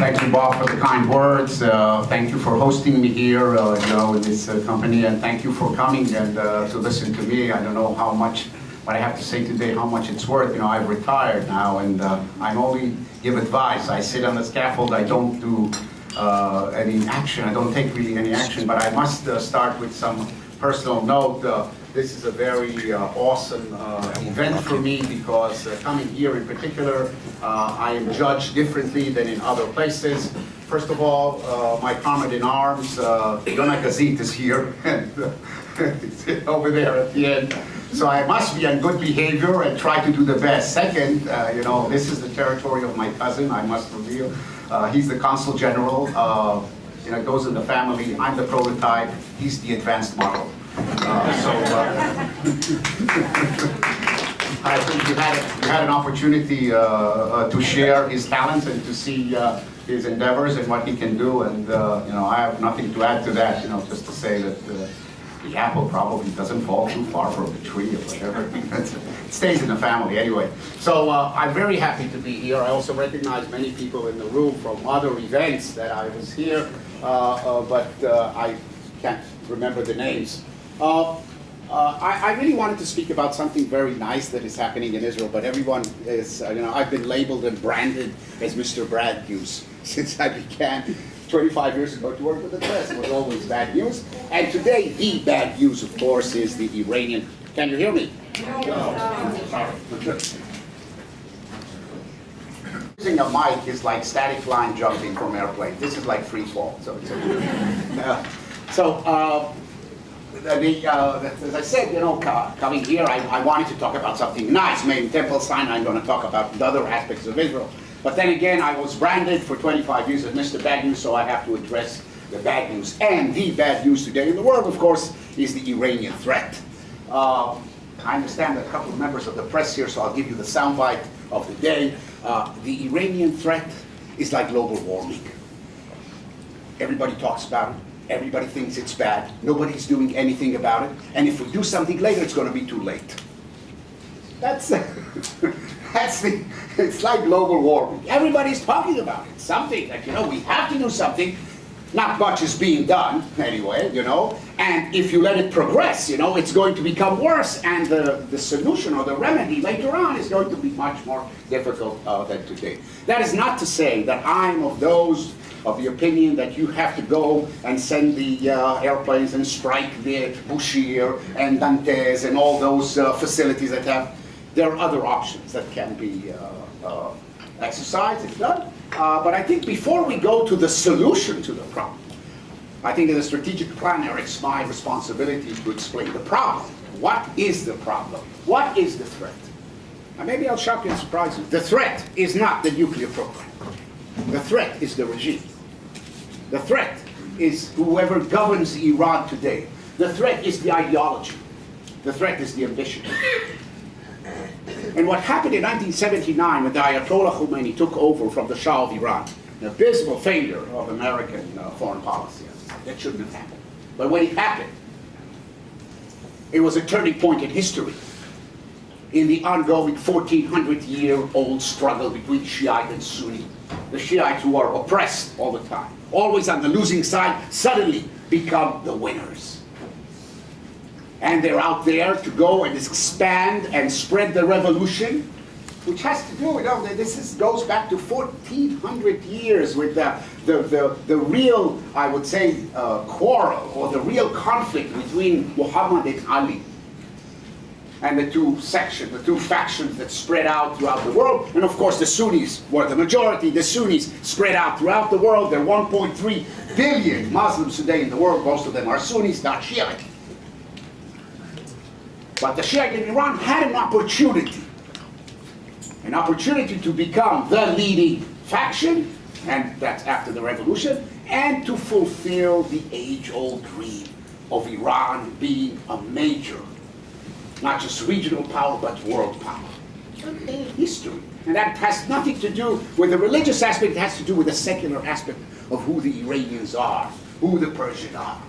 thank you, Bob, for the kind words. Thank you for hosting me here, in this company, and thank you for coming and to listen to me. I don't know how much what I have to say today, how much it's worth. You know, I've retired now, and I only give advice. I sit on the scaffold. I don't do any action. I don't take really any action, but I must start with some personal note. This is a very awesome event for me because coming here in particular, I am judged differently than in other places. First of all, my comrade in arms, Yona Gazit, is here, and over there at the end. So I must be on good behavior and try to do the best. Second, this is the territory of my cousin, I must reveal. He's the consul general. It goes in the family. I'm the prototype. He's the advanced model. I think you had an opportunity to share his talents and to see his endeavors and what he can do. And I have nothing to add to that. Just to say that the apple probably doesn't fall too far from the tree or whatever. It stays in the family anyway. So I'm very happy to be here. I also recognize many people in the room from other events that I was here, but I can't remember the names. I really wanted to speak about something very nice that is happening in Israel, but everyone is, I've been labeled and branded as Mr. Bad News since I began 25 years ago to work with the press. It was always bad news. And today, the bad news, of course, is the Iranian. Can you hear me? No. Sorry. Using a mic is like static line jumping from airplane. This is like free fall. So, as I said, coming here, I wanted to talk about something nice. Maybe Temple Sinai, I'm going to talk about the other aspects of Israel. But then again, I was branded for 25 years as Mr. Bad News, so I have to address the bad news. And the bad news today in the world, of course, is the Iranian threat. I understand that a couple of members of the press here, so I'll give you the soundbite of the day. The Iranian threat is like global warming. Everybody talks about it. Everybody thinks it's bad. Nobody's doing anything about it. And if we do something later, it's going to be too late. It's like global warming. Everybody's talking about it. Something that, we have to do something. Not much is being done, anyway, And if you let it progress, it's going to become worse. And the solution or the remedy later on is going to be much more difficult than today. That is not to say that I'm of the opinion that you have to go and send the airplanes and strike the Bushehr and Dantes and all those facilities that have. There are other options that can be exercised, if done. But I think before we go to the solution to the problem, I think as a strategic planner, it's my responsibility to explain the problem. What is the problem? What is the threat? And maybe I'll shock you and surprise you. The threat is not the nuclear program. The threat is the regime. The threat is whoever governs Iran today. The threat is the ideology. The threat is the ambition. And what happened in 1979 when the Ayatollah Khomeini took over from the Shah of Iran, an abysmal failure of American foreign policy. That shouldn't have happened. But when it happened, it was a turning point in history in the ongoing 1,400-year-old struggle between Shiite and Sunni. The Shiites, who are oppressed all the time, always on the losing side, suddenly become the winners. And they're out there to go and expand and spread the revolution, which has to do, goes back to 1,400 years with the real, I would say, quarrel or the real conflict between Muhammad and Ali. And the two factions that spread out throughout the world. And of course the Sunnis were the majority. The Sunnis spread out throughout the world. There are 1.3 billion Muslims today in the world. Most of them are Sunnis, not Shiite. But the Shiite in Iran had an opportunity to become the leading faction, and that's after the revolution, and to fulfill the age-old dream of Iran being a major, not just regional power, but world power. History. And that has nothing to do with the religious aspect, it has to do with the secular aspect of who the Iranians are, who the Persians are.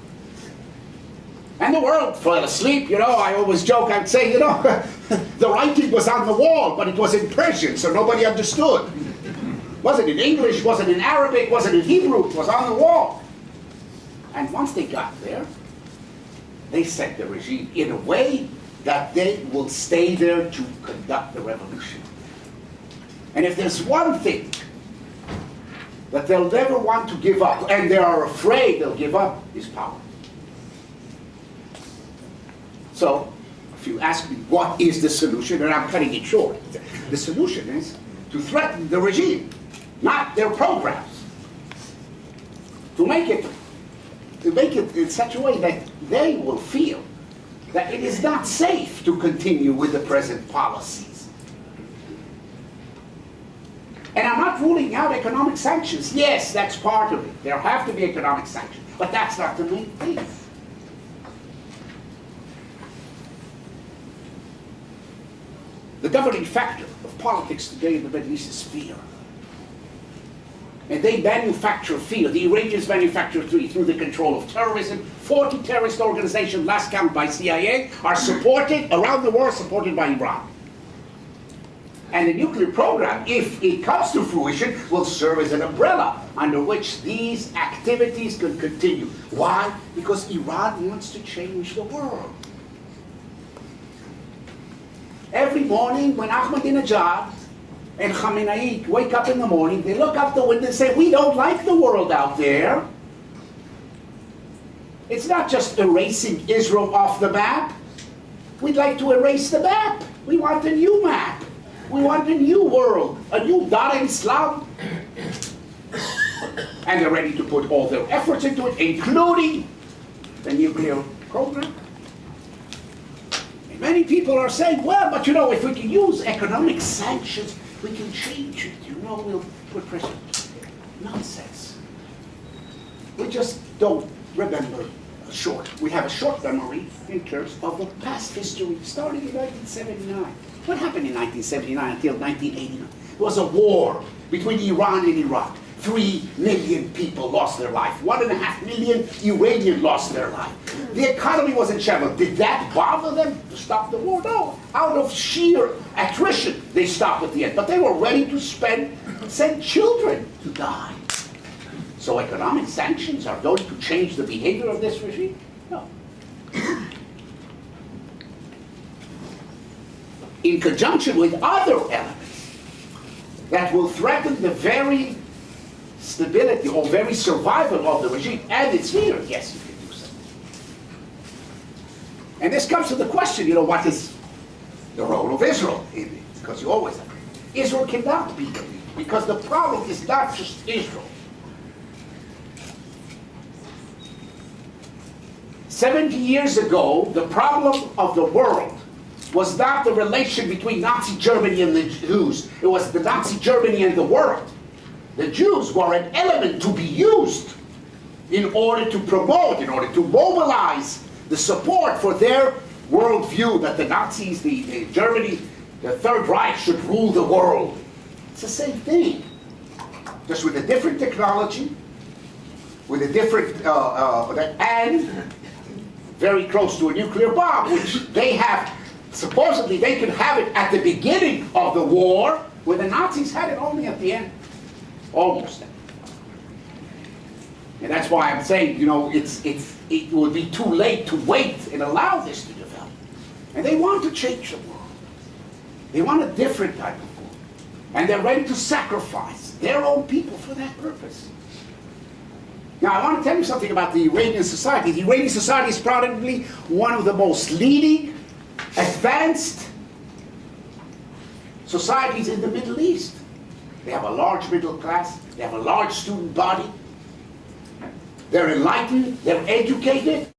And the world fell asleep, I always joke, I'd say, the writing was on the wall, but it was in Persian, so nobody understood. Wasn't in English, wasn't in Arabic, wasn't in Hebrew, it was on the wall. And once they got there, they set the regime in a way that they will stay there to conduct the revolution. And if there's one thing that they'll never want to give up, and they are afraid they'll give up, is power. So, if you ask me what is the solution, and I'm cutting it short, the solution is to threaten the regime, not their programs. To make it in such a way that they will feel that it is not safe to continue with the present policies. And I'm not ruling out economic sanctions. Yes, that's part of it. There have to be economic sanctions. But that's not the main thing. The governing factor of politics today in the Middle East is fear. And they manufacture fear. The Iranians manufacture fear through the control of terrorism. 40 terrorist organizations, last count by CIA, are supported, around the world, supported by Iran. And the nuclear program, if it comes to fruition, will serve as an umbrella under which these activities can continue. Why? Because Iran wants to change the world. Every morning when Ahmadinejad and Khamenei wake up in the morning, they look out the window and say, we don't like the world out there. It's not just erasing Israel off the map. We'd like to erase the map. We want a new map. We want a new world, a new Dar Islam. And they're ready to put all their efforts into it, including the nuclear program. And many people are saying, well, but you know, if we can use economic sanctions, we can change it. You know, we'll put pressure. Nonsense. We just don't remember we have a short memory in terms of the past history, starting in 1979. What happened in 1979 until 1989? It was a war between Iran and Iraq. 3 million people lost their life. 1.5 million Iranians lost their life. The economy was in shambles. Did that bother them to stop the war? No. Out of sheer attrition, they stopped at the end. But they were ready to send children to die. So economic sanctions are going to change the behavior of this regime? No. In conjunction with other elements that will threaten the very stability or very survival of the regime and its leaders, yes, you can do so. And this comes to the question, you know, what is the role of Israel in it? Because you always have. Israel cannot be the leader, because the problem is not just Israel. 70 years ago, the problem of the world was not the relation between Nazi Germany and the Jews. It was the Nazi Germany and the world. The Jews were an element to be used in order to promote, in order to mobilize the support for their worldview that the Nazis, the Germany, the Third Reich should rule the world. It's the same thing, just with a different technology, with a different, and very close to a nuclear bomb, which they have, supposedly they can have it at the beginning of the war, where the Nazis had it only at the end. Almost. And that's why I'm saying, you know, it would be too late to wait and allow this to develop. And they want to change the world. They want a different type of world. And they're ready to sacrifice their own people for that purpose. Now, I want to tell you something about the Iranian society. The Iranian society is probably one of the most leading, advanced societies in the Middle East. They have a large middle class. They have a large student body. They're enlightened. They're educated.